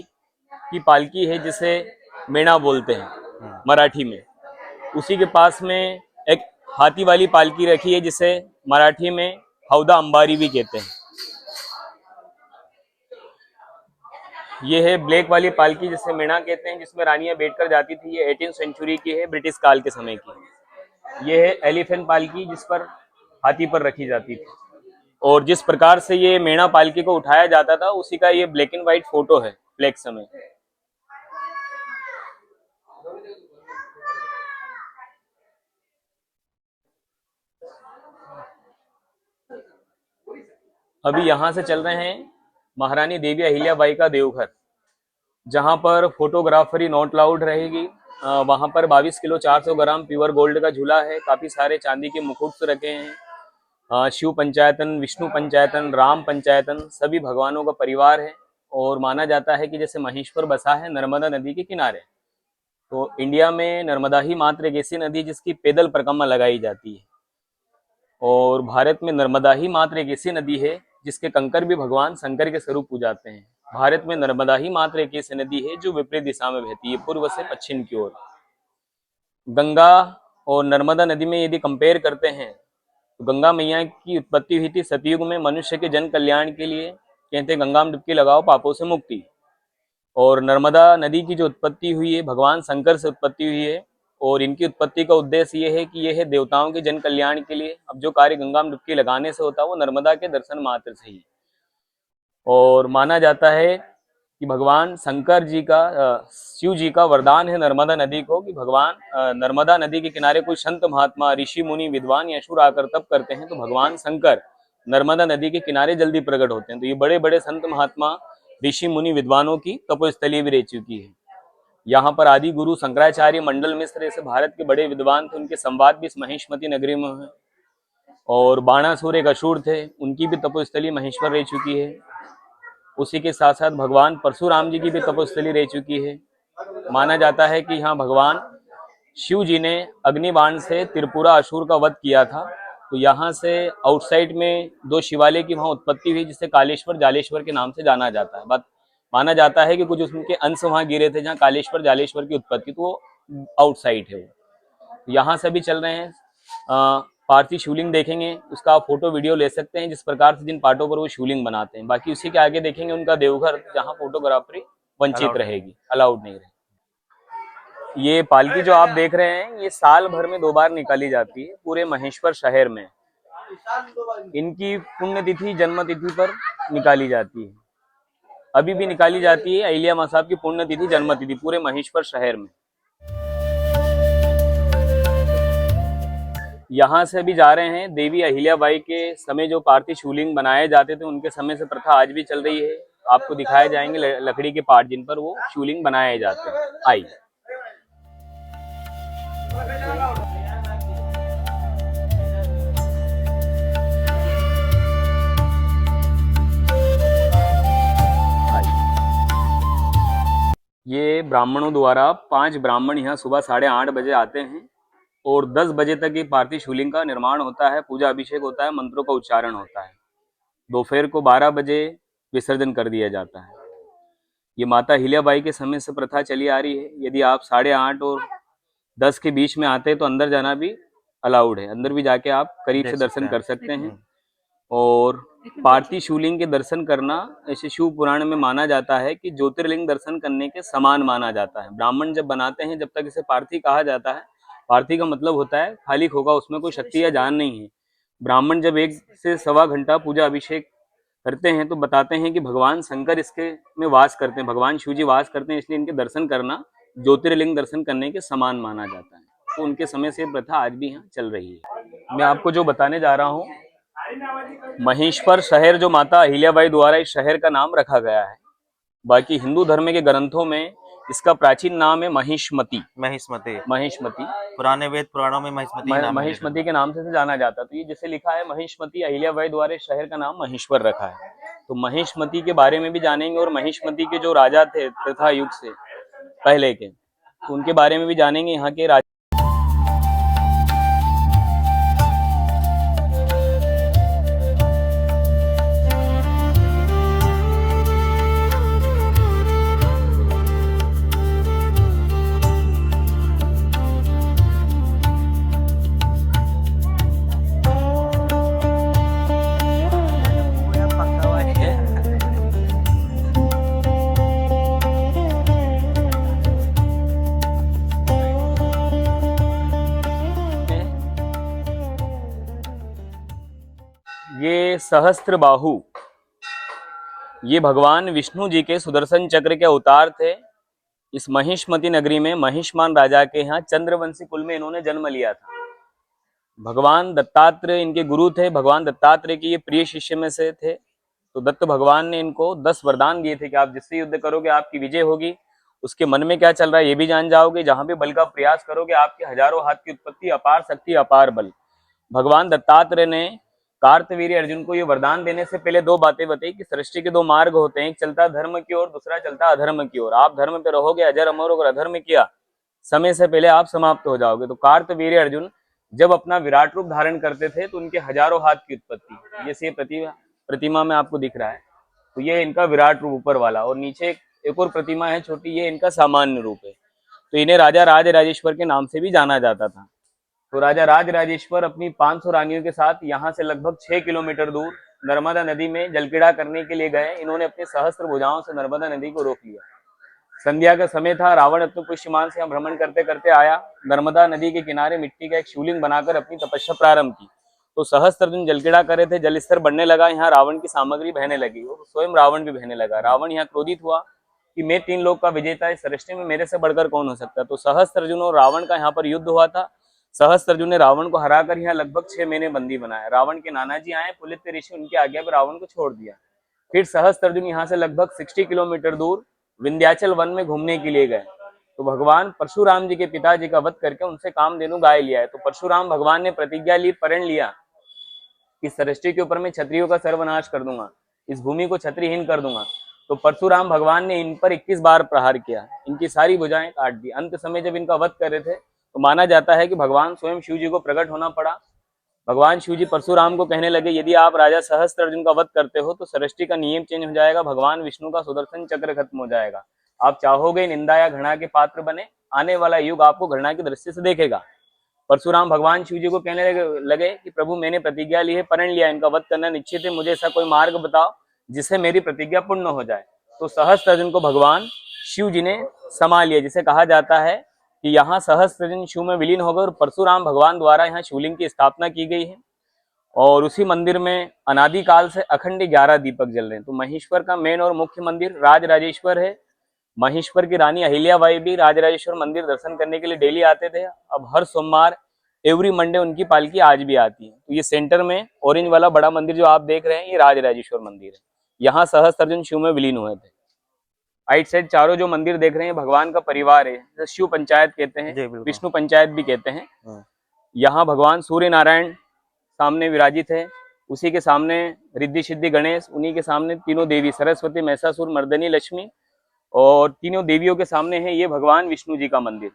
की पालकी है, जिसे मेणा बोलते हैं मराठी में। उसी के पास में एक हाथी वाली पालकी रखी है, जिसे मराठी में हौदा अंबारी भी कहते हैं। ये है ब्लैक वाली पालकी, जिसे मेणा कहते हैं, जिसमें रानियां बैठकर जाती थी। ये 18th सेंचुरी की है, ब्रिटिश काल के समय की। ये है एलिफेंट पालकी, जिस पर हाथी पर रखी जाती थी, और जिस प्रकार से ये मेणा पालकी को उठाया जाता था उसी का ये ब्लैक एंड व्हाइट फोटो है ब्लैक समय। अभी यहाँ से चल रहे हैं महारानी देवी अहिल्याबाई का देवघर, जहां पर फोटोग्राफरी नॉट अलाउड रहेगी। वहां पर 22 किलो 400 ग्राम प्योर गोल्ड का झूला है, काफी सारे चांदी के मुकुट रखे हैं। शिव पंचायतन, विष्णु पंचायतन, राम पंचायतन, सभी भगवानों का परिवार है। और माना जाता है कि जैसे महेश्वर बसा है नर्मदा नदी के किनारे, तो इंडिया में नर्मदा ही मात्र एक ऐसी नदी जिसकी पैदल परिक्रमा लगाई जाती है, और भारत में नर्मदा ही मात्र एक ऐसी नदी है जिसके कंकर भी भगवान शंकर के स्वरूप पूजाते हैं। भारत में नर्मदा ही मात्र एक ऐसी नदी है जो विपरीत दिशा में बहती है, पूर्व से पश्चिम की ओर। गंगा और नर्मदा नदी में यदि कंपेयर करते हैं तो गंगा मैया की उत्पत्ति हुई थी सतयुग में मनुष्य के जन कल्याण के लिए, कहते हैं गंगा में डुबकी लगाओ पापों से मुक्ति। और नर्मदा नदी की जो उत्पत्ति हुई है भगवान शंकर से उत्पत्ति हुई है, और इनकी उत्पत्ति का उद्देश्य ये है कि यह है देवताओं के जन कल्याण के लिए। अब जो कार्य गंगा में डुबकी लगाने से होता है वो नर्मदा के दर्शन मात्र से ही। और माना जाता है कि भगवान शंकर जी का शिव जी का वरदान है नर्मदा नदी को, कि भगवान नर्मदा नदी के किनारे कोई संत महात्मा, ऋषि मुनि, विद्वान या असुर आकर तप करते हैं तो भगवान शंकर नर्मदा नदी के किनारे जल्दी प्रकट होते हैं। तो ये बड़े बड़े संत महात्मा, ऋषि मुनि, विद्वानों की तपोस्थली भी रह चुकी है। यहाँ पर आदि गुरु शंकराचार्य, मंडल मिश्र ऐसे भारत के बड़े विद्वान थे, उनके संवाद भी इस महेशमती नगरी में है। और बाणासुर एक असुर थे, उनकी भी तपोस्थली महेश्वर रह चुकी है। उसी के साथ साथ भगवान परशुराम जी की भी तपोस्थली रह चुकी है। माना जाता है कि यहाँ भगवान शिव जी ने अग्निबाण से त्रिपुरा असुर का वध किया था। तो यहाँ से आउटसाइड में 2 शिवालय की वहाँ उत्पत्ति हुई, जिसे कालेश्वर, जालेश्वर के नाम से जाना जाता है। माना जाता है कि कुछ उनके अंश वहाँ गिरे थे जहाँ कालेश्वर, जालेश्वर की उत्पत्ति, तो वो आउटसाइड है वो। यहाँ से भी चल रहे हैं पार्थिव शिवलिंग देखेंगे, उसका आप फोटो वीडियो ले सकते हैं जिस प्रकार से जिन पार्टों पर वो शिवलिंग बनाते हैं। बाकी उसी के आगे देखेंगे उनका देवघर, जहाँ फोटोग्राफरी वंचित रहेगी, अलाउड नहीं रहेगी। ये पालकी जो आप देख रहे हैं ये साल भर में 2 बार निकाली जाती है पूरे महेश्वर शहर में। इनकी पुण्यतिथि, जन्म तिथि पर निकाली जाती है, अभी भी निकाली जाती है। अहिल्या माँ साहब की पुण्यतिथि, जन्म तिथि पूरे महेश्वर शहर में। यहाँ से भी जा रहे हैं देवी अहिल्याबाई के समय जो पार्थिव शिवलिंग बनाए जाते थे उनके समय से प्रथा आज भी चल रही है। आपको दिखाए जाएंगे लकड़ी के पार्ट जिन पर वो शिवलिंग बनाए जाते हैं। आइए। ये ब्राह्मणों द्वारा 5 ब्राह्मण यहाँ सुबह 8:30 बजे आते हैं और 10 बजे तक ये पार्थिव शिवलिंग का निर्माण होता है, पूजा अभिषेक होता है, मंत्रों का उच्चारण होता है। दोपहर को 12 बजे विसर्जन कर दिया जाता है। ये माता अहिल्याबाई के समय से प्रथा चली आ रही है। यदि आप 8:30 और 10 के बीच में आते हैं तो अंदर जाना भी अलाउड है, अंदर भी जाके आप करीब से दर्शन कर सकते हैं। और पार्थिव शिवलिंग के दर्शन करना ऐसे शिव पुराण में माना जाता है कि ज्योतिर्लिंग दर्शन करने के समान माना जाता है। ब्राह्मण जब बनाते हैं, जब तक इसे पार्थिव कहा जाता है, पार्थिव का मतलब होता है खाली खोखा, उसमें कोई शक्ति या जान नहीं है। ब्राह्मण जब 1 से सवा घंटा पूजा अभिषेक करते हैं तो बताते हैं कि भगवान शंकर इसके में वास करते हैं, भगवान शिव जी वास करते हैं, इसलिए इनके दर्शन करना ज्योतिर्लिंग दर्शन करने के समान माना जाता है। तो उनके समय से प्रथा आज भी यहाँ चल रही है। मैं आपको जो बताने जा रहा हूँ, महेश्वर शहर जो माता अहिल्याबाई द्वारा इस शहर का नाम रखा गया है। बाकी हिंदू धर्म के ग्रंथों में इसका प्राचीन नाम है महिष्मती। महिष्मती पुराने वेद पुराणों में महिष्मती के नाम से जाना जाता। तो ये जैसे लिखा है महिष्मती, अहिल्याबाई द्वारा शहर का नाम महेश्वर रखा है। तो महिष्मती के बारे में भी जानेंगे और महिष्मती के जो राजा थे त्रेता युग से पहले के, तो उनके बारे में भी जानेंगे। यहाँ के राजा ये सहस्त्र बाहु, ये भगवान विष्णु जी के सुदर्शन चक्र के अवतार थे। इस महिष्मती नगरी में महिष्मान राजा के यहाँ चंद्रवंशी कुल में इन्होंने जन्म लिया था। भगवान दत्तात्रेय इनके गुरु थे। भगवान दत्तात्रेय के ये प्रिय शिष्य में से थे। तो दत्त भगवान ने इनको 10 वरदान दिए थे कि आप जिससे युद्ध करोगे आपकी विजय होगी। उसके मन में क्या चल रहा है ये भी जान जाओगे। जहां भी बल का प्रयास करोगे आपके हजारों हाथ की उत्पत्ति, अपार शक्ति, अपार बल। भगवान दत्तात्रेय ने कार्तवीर्य अर्जुन को ये वरदान देने से पहले 2 बातें बताई कि सृष्टि के 2 मार्ग होते हैं, एक चलता धर्म की ओर, दूसरा चलता अधर्म की ओर। आप धर्म पे रहोगे अजर अमर, और अधर्म किया समय से पहले आप समाप्त हो जाओगे। तो कार्तवीर्य अर्जुन जब अपना विराट रूप धारण करते थे तो उनके हजारों हाथ की उत्पत्ति, जैसे प्रतिमा में आपको दिख रहा है, तो ये इनका विराट रूप ऊपर वाला, और नीचे एक और प्रतिमा है छोटी, ये इनका सामान्य रूप है। तो इन्हें राजा राज राजेश्वर के नाम से भी जाना जाता था। तो राजा राज राजेश्वर अपनी 500 रानियों के साथ यहाँ से लगभग 6 किलोमीटर दूर नर्मदा नदी में जलक्रीड़ा करने के लिए गए। इन्होंने अपने सहस्त्र भुजाओं से नर्मदा नदी को रोक लिया। संध्या का समय था। रावण अपने पुष्यमान से यहाँ भ्रमण करते करते आया। नर्मदा नदी के किनारे मिट्टी का एक शिवलिंग बनाकर अपनी तपस्या प्रारंभ की। तो सहस्त्र अर्जुन जलक्रीड़ा कर रहे थे, जल स्तर बढ़ने लगा, यहाँ रावण की सामग्री बहने लगी और स्वयं रावण भी बहने लगा। रावण यहाँ क्रोधित हुआ कि मैं 3 लोक का विजेता, इस सृष्टि में मेरे से बढ़कर कौन हो सकता। तो सहस्त्र अर्जुन और रावण का यहाँ पर युद्ध हुआ था। सहस्त्र अर्जुन ने रावण को हराकर यहाँ लगभग 6 महीने बंदी बनाया। रावण के नाना जी आए, पुलित ऋषि, उनकी आज्ञा पर रावण को छोड़ दिया। फिर सहस्त्र अर्जुन यहाँ से लगभग 60 किलोमीटर दूर विंध्याचल वन में घूमने के लिए गए। तो भगवान परशुराम जी के पिताजी का वध करके उनसे कामधेनु गाय लिया है। तो परशुराम भगवान ने प्रतिज्ञा ली, प्रण लिया कि सृष्टि के ऊपर मैं क्षत्रियों का सर्वनाश कर दूंगा, इस भूमि को क्षत्रियहीन कर दूंगा। तो परशुराम भगवान ने इन पर 21 बार प्रहार किया, इनकी सारी भुजाएं काट दी। अंत समय जब इनका वध कर रहे थे तो माना जाता है कि भगवान स्वयं शिव जी को प्रकट होना पड़ा। भगवान शिव जी परशुराम को कहने लगे, यदि आप राजा सहस्त्र अर्जुन का वध करते हो तो सृष्टि का नियम चेंज हो जाएगा, भगवान विष्णु का सुदर्शन चक्र खत्म हो जाएगा। आप चाहोगे निंदा या घृणा के पात्र बने, आने वाला युग आपको घृणा की दृष्टि से देखेगा। परशुराम भगवान शिव जी को कहने लगे कि प्रभु मैंने प्रतिज्ञा ली है, प्रण लिया, इनका वध करना निश्चित है, मुझे ऐसा कोई मार्ग बताओ जिससे मेरी प्रतिज्ञा पूर्ण हो जाए। तो सहस्त्र अर्जुन को भगवान शिव जी ने समा लिया, जिसे कहा जाता है कि यहाँ सहस्त्र अर्जुन शिव में विलीन हो गए और परशुराम भगवान द्वारा यहाँ शिवलिंग की स्थापना की गई है। और उसी मंदिर में अनादिकाल से अखंड 11 दीपक जल रहे हैं। तो महेश्वर का मेन और मुख्य मंदिर राज राजेश्वर है। महेश्वर की रानी अहिल्याबाई भी राजराजेश्वर मंदिर दर्शन करने के लिए डेली आते थे। अब हर सोमवार एवरी मंडे उनकी पालकी आज भी आती है। तो ये सेंटर में ऑरेंज वाला बड़ा मंदिर जो आप देख रहे हैं ये राजराजेश्वर मंदिर है। यहाँ सहस्त्र अर्जुन शिव में विलीन हुए थे। राइट साइड चारों जो मंदिर देख रहे हैं भगवान का परिवार है, जैसे शिव पंचायत कहते हैं, विष्णु पंचायत भी कहते हैं। यहाँ भगवान सूर्य नारायण सामने विराजित है, उसी के सामने रिद्धि सिद्धि गणेश, उन्हीं के सामने तीनों देवी सरस्वती, महिषासुर मर्दनी, लक्ष्मी, और तीनों देवियों के सामने है ये भगवान विष्णु जी का मंदिर।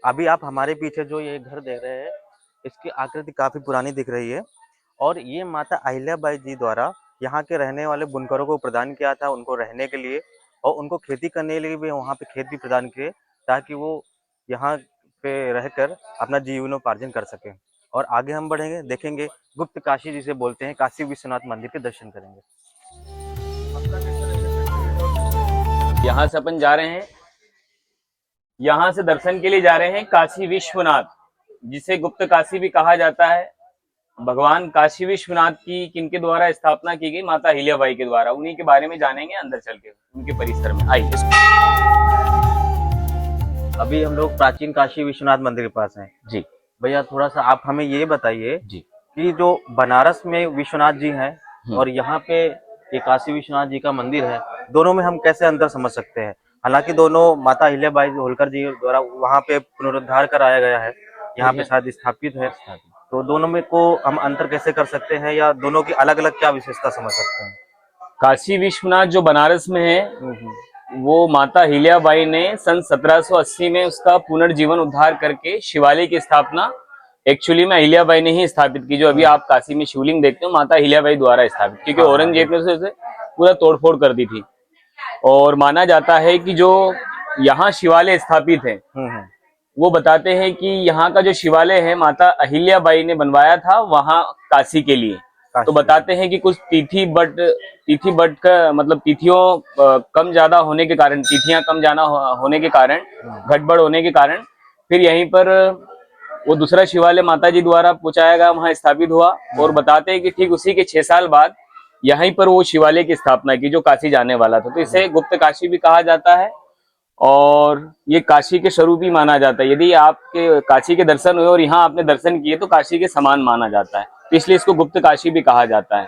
अभी आप हमारे पीछे जो ये घर देख रहे हैं इसकी आकृति काफी पुरानी दिख रही है और ये माता अहिल्याबाई जी द्वारा यहाँ के रहने वाले बुनकरों को प्रदान किया था उनको रहने के लिए, और उनको खेती करने के लिए भी वहाँ पे खेत भी प्रदान किए ताकि वो यहाँ पे रहकर अपना जीवनोपार्जन कर सके। और आगे हम बढ़ेंगे, देखेंगे गुप्त काशी जिसे बोलते हैं, काशी विश्वनाथ मंदिर के दर्शन करेंगे। यहाँ से अपन जा रहे हैं, यहाँ से दर्शन के लिए जा रहे हैं काशी विश्वनाथ, जिसे गुप्त काशी भी कहा जाता है। भगवान काशी विश्वनाथ की किनके द्वारा स्थापना की गई? माता अहिल्याबाई के द्वारा। उन्हीं के बारे में जानेंगे अंदर चल के उनके परिसर में। आइए। अभी हम लोग प्राचीन काशी विश्वनाथ मंदिर के पास हैं। जी भैया, थोड़ा सा आप हमें ये बताइए जी। कि जो बनारस में विश्वनाथ जी हैं और यहाँ पे ये काशी विश्वनाथ जी का मंदिर है, दोनों में हम कैसे अंतर समझ सकते हैं? हालांकि दोनों माता अहिल्याबाई होलकर जी द्वारा वहाँ पे पुनरुद्धार कराया गया है, यहाँ पे शायद स्थापित है, तो दोनों में को हम अंतर कैसे कर सकते हैं, या दोनों की अलग अलग क्या विशेषता समझ सकते हैं? काशी विश्वनाथ जो बनारस में है, वो माता अहिल्याबाई ने सन 1780 में उसका पुनर्जीवन उद्धार करके शिवालय की स्थापना एक्चुअली में अहिल्याबाई ने ही स्थापित की। जो अभी आप काशी में शिवलिंग देखते हो, माता अहिल्याबाई द्वारा स्थापित, क्योंकि औरंगजेब ने उसे पूरा तोड़फोड़ कर दी थी। और माना जाता है कि जो यहाँ शिवालय स्थापित है, वो बताते हैं कि यहाँ का जो शिवालय है माता अहिल्याबाई ने बनवाया था वहाँ काशी के लिए। तो बताते हैं कि कुछ तिथि बट का मतलब तिथियों कम ज्यादा होने के कारण, तिथियां कम ज्यादा होने के कारण, घटबड़ होने के कारण फिर यहीं पर वो दूसरा शिवालय माता जी द्वारा पहुंचाया गया, वहां स्थापित हुआ। और बताते हैं कि ठीक उसी के 6 साल बाद यहीं पर वो शिवालय की स्थापना की जो काशी जाने वाला था। तो इसे गुप्त काशी भी कहा जाता है और ये काशी के स्वरूप ही माना जाता है। यदि आपके काशी के दर्शन हुए और यहाँ आपने दर्शन किए तो काशी के समान माना जाता है, तो इसलिए इसको गुप्त काशी भी कहा जाता है।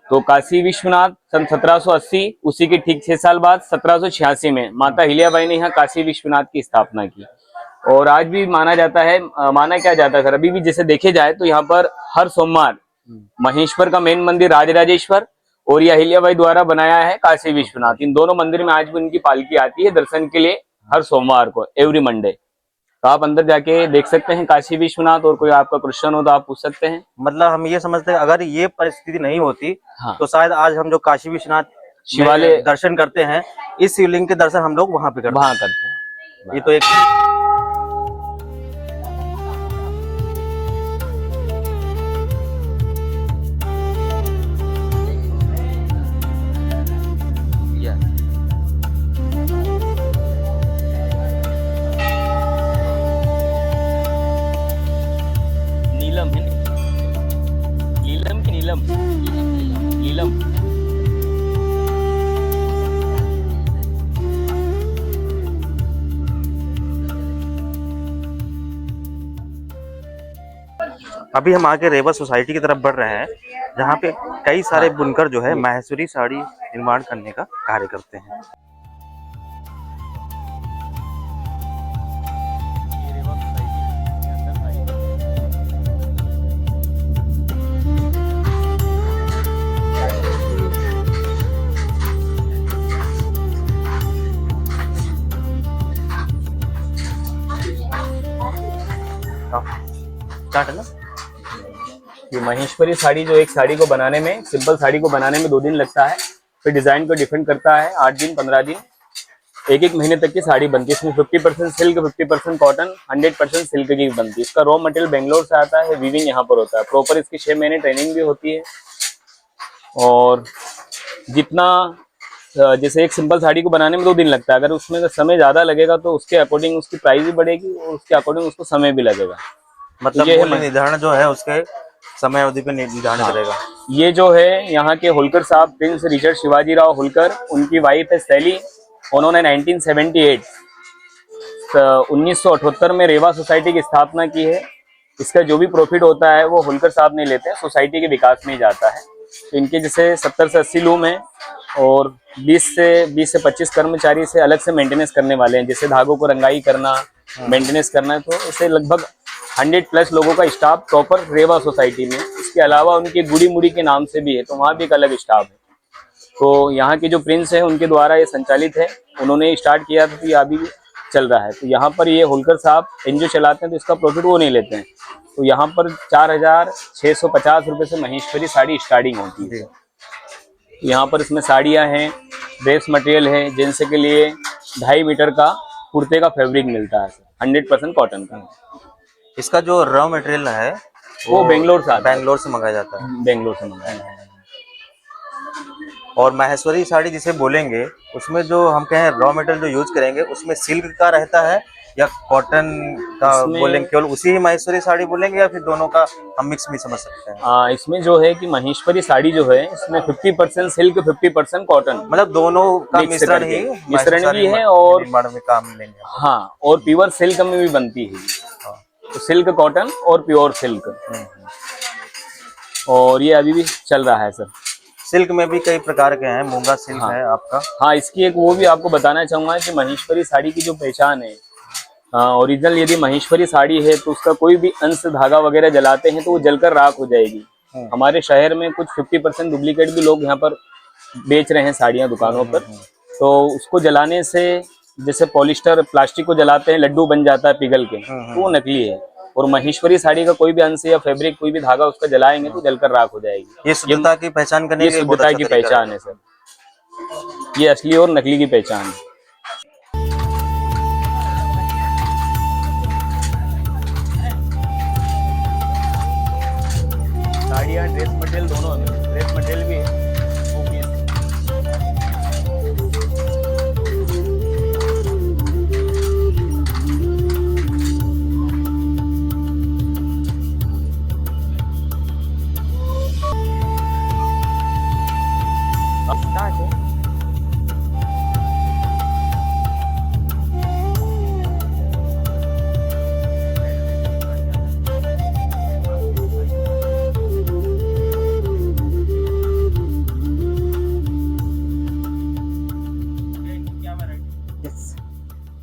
तो काशी विश्वनाथ सन 1780, उसी के ठीक 6 साल बाद 1786 में माता अहिल्याबाई ने यहाँ काशी विश्वनाथ की स्थापना की। और आज भी माना जाता है, माना क्या जाता है सर, अभी भी जैसे देखे जाए तो यहाँ पर हर सोमवार महेश्वर का मेन मंदिर राजराजेश्वर और ये अहिल्याबाई द्वारा बनाया है काशी विश्वनाथ, इन दोनों मंदिर में आज भी उनकी पालकी आती है दर्शन के लिए हर सोमवार को, एवरी मंडे। तो आप अंदर जाके देख सकते हैं काशी विश्वनाथ, और कोई आपका क्वेश्चन हो तो आप पूछ सकते हैं। मतलब हम ये समझते हैं अगर ये परिस्थिति नहीं होती तो शायद आज हम जो काशी विश्वनाथ शिवालय दर्शन करते हैं, इस शिवलिंग के दर्शन हम लोग वहां पे करते हैं। ये तो एक नीलम है, नीलम की नीलम नीलम। अभी हम आगे रेवा सोसाइटी की तरफ बढ़ रहे हैं, जहाँ पे कई सारे बुनकर जो है माहेश्वरी साड़ी निर्माण करने का कार्य करते हैं। स्टार्ट है ना? ये महेश्वरी साड़ी, जो एक साड़ी को बनाने में, सिंपल साड़ी को बनाने में 2 दिन लगता है, फिर डिजाइन को डिफेंड करता है 8 दिन 15 दिन, 1 महीने तक की साड़ी बनती है। इसमें 50% सिल्क, 50% कॉटन, 100% सिल्क की बनती है। इसका रॉ मटेरियल बेंगलोर से आता है, वीविंग यहाँ पर होता है प्रॉपर। इसकी 6 महीने ट्रेनिंग भी होती है। और जितना जैसे एक सिंपल साड़ी को बनाने में 2 दिन लगता है, अगर उसमें समय ज्यादा लगेगा तो उसके अकॉर्डिंग उसकी प्राइस भी बढ़ेगी और उसके अकॉर्डिंग उसको समय भी लगेगा। मतलब ये निर्धारण जो है उसके समय अवधि पे निर्धारण करेगा। ये जो है यहाँ के होलकर साहब, प्रिंस रिचर्ड शिवाजी राव होलकर, उनकी वाइफ है सैली। उन्होंने 1978 में रेवा सोसाइटी की स्थापना की है। इसका जो भी प्रॉफिट होता है वो होलकर साहब नहीं लेते हैं, सोसाइटी के विकास में ही जाता है। तो इनके जैसे 70 से 80 लूम हैं और 20 से 25 कर्मचारी से अलग से मेंटेनेंस करने वाले हैं, जैसे धागों को रंगाई करना, मेंटेनेंस करना है। तो इसे लगभग 100+ लोगों का स्टाफ प्रॉपर रेवा सोसाइटी में। इसके अलावा उनके गुड़ी मुड़ी के नाम से भी है, तो वहाँ भी एक अलग स्टाफ है। तो यहाँ के जो प्रिंस है उनके द्वारा ये संचालित है, उन्होंने स्टार्ट किया था, तो ये अभी चल रहा है। तो यहाँ पर ये होलकर साहब एनजीओ चलाते हैं, तो इसका प्रॉफिट वो नहीं लेते हैं। तो यहाँ पर 4650 रुपये से महेश्वरी साड़ी स्टार्टिंग होती है। यहाँ पर इसमें साड़ियाँ हैं, ड्रेस मटेरियल है, जेंट्स के लिए 2.5 मीटर का कुर्ते का फैब्रिक मिलता है, 100% कॉटन का। इसका जो रॉ मटेरियल है वो बेंगलोर से मंगाया जाता है। बेंगलोर से मंगाया है। और माहेश्वरी साड़ी जिसे बोलेंगे उसमें जो हम कहें रॉ मटेरियल जो यूज करेंगे उसमें सिल्क का रहता है या कॉटन का इसमें- बोलेंगे, केवल उसी ही माहेश्वरी साड़ी बोलेंगे या फिर दोनों का हम मिक्स भी समझ सकते हैं? इसमें जो है कि महेश्वरी साड़ी जो है इसमें 50% सिल्क 50% कॉटन मतलब दोनों का मिक्स मिश्रण करके। ही मिश्रण माहेश्वरी भी है और निर्माण में काम लेंगे हम। हाँ, और प्योर सिल्क में भी बनती है। हाँ। तो सिल्क कॉटन और प्योर सिल्क, और ये अभी भी चल रहा है सर। सिल्क में भी कई प्रकार के हैं, मूंगा सिल्क हाँ। है आपका। हाँ, इसकी एक वो भी आपको बताना चाहूंगा कि महेश्वरी साड़ी की जो पहचान है, ओरिजिनल यदि महेश्वरी साड़ी है तो उसका कोई भी अंश धागा वगैरह जलाते हैं तो वो जलकर राख हो जाएगी। हमारे शहर में कुछ 50% डुप्लीकेट भी लोग यहाँ पर बेच रहे हैं साड़ियाँ दुकानों पर। तो उसको जलाने से, जैसे पॉलिस्टर प्लास्टिक को जलाते हैं लड्डू बन जाता है पिघल के, तो वो नकली है। और महेश्वरी साड़ी का कोई भी अंश या फैब्रिक कोई भी धागा उसका जलाएंगे तो जलकर राख हो जाएगी। ये शुद्धता की पहचान करने ये के लिए बहुत शुद्धता अच्छा की तरीका पहचान है सर, ये असली और नकली की पहचान है। साड़ियाँ, ड्रेस मटेरियल दोनों है, ड्रेस मटेरियल भी है वो भी है। अब स्टार्ट है।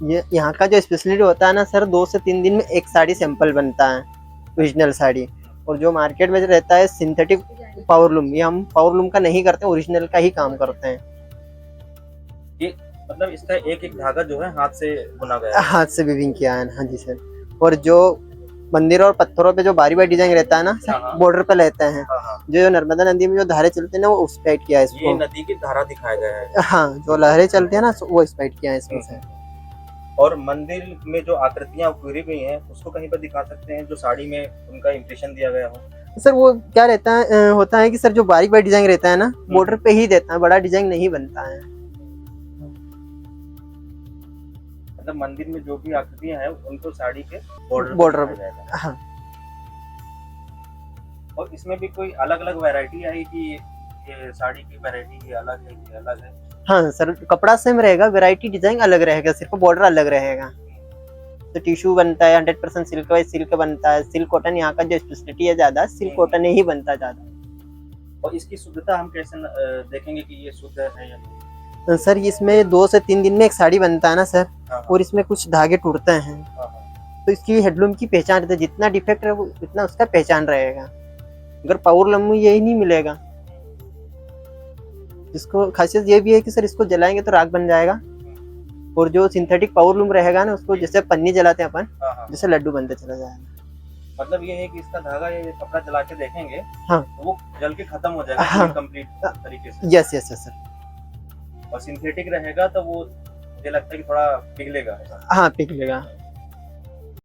ये यहाँ का जो स्पेशलिटी होता है ना सर, 2 से 3 दिन में एक साड़ी सैंपल बनता है, ओरिजिनल साड़ी। और जो मार्केट में रहता है सिंथेटिक पावरलूम, ये हम पावरलूम का नहीं करते, ओरिजिनल का ही काम करते हैं। ये मतलब इसका एक एक धागा जो है हाथ से बुना गया है। हाथ से विविंग किया है, हाँ जी सर। और जो मंदिर और पत्थरों पे जो बारी बारी डिजाइन रहता है ना हाँ, हाँ। बॉर्डर पे लेते हैं, हाँ, हाँ। जो नर्मदा नदी में जो धारे चलते हैं ना, वो उस पे किया है ये इसको। नदी की धारा दिखाया गया है। हाँ, जो लहरें चलती है ना वो स्पाइट किया है इसमें से। और मंदिर में जो आकृतियां उकेरी हुई हैं उसको कहीं पर दिखा सकते हैं, जो साड़ी में उनका इम्प्रेशन दिया गया हो। सर वो क्या रहता है, होता है कि सर जो बारीक बारीक डिजाइन रहता है ना बॉर्डर पे ही देता है, बड़ा डिजाइन नहीं बनता है। मतलब मंदिर में जो भी आकृतियां हैं उनको साड़ी के बॉर्डर बॉर्डर पे। पे जाएगा। हाँ और इसमें भी कोई अलग अलग वैरायटी आई कि ये साड़ी की वैरायटी ये अलग है, ये अलग है? हाँ सर, कपड़ा सेम रहेगा, वैरायटी डिजाइन अलग रहेगा, सिर्फ बॉर्डर अलग रहेगा। तो टिश्यू बनता है 100% सिल्क वाइज सिल्क बनता है। सिल्क कॉटन यहाँ का जो स्पेशलिटी है, ज्यादा सिल्क कॉटन ही बनता है ज्यादा। और इसकी शुद्धता हम कैसे देखेंगे कि ये शुद्ध है या नहीं? सर इसमें 2 से 3 दिन में एक साड़ी बनता है ना सर, हाँ, और इसमें कुछ धागे टूटते हैं, हाँ, हाँ। तो इसकी हेडलूम की पहचान रहती है। जितना डिफेक्ट है वो उतना उसका पहचान रहेगा। अगर पावरलूम में यही नहीं मिलेगा। इसको खासियत ये भी है कि सर इसको जलाएंगे तो राख बन जाएगा। और जो सिंथेटिक पावरलूम रहेगा ना, उसको जैसे पन्नी जलाते हैं अपन, हाँ, हाँ। जैसे लड्डू बनते चला जाएगा। मतलब ये है कि इसका धागा, ये कपड़ा जला के देखेंगे हाँ। तो वो जल के खत्म हो जाएगा हाँ। कंप्लीट तरीके से। Yes yes yes sir. और सिंथेटिक रहेगा तो वो मुझे लगता है कि थोड़ा पिघलेगा। हाँ पिघलेगा।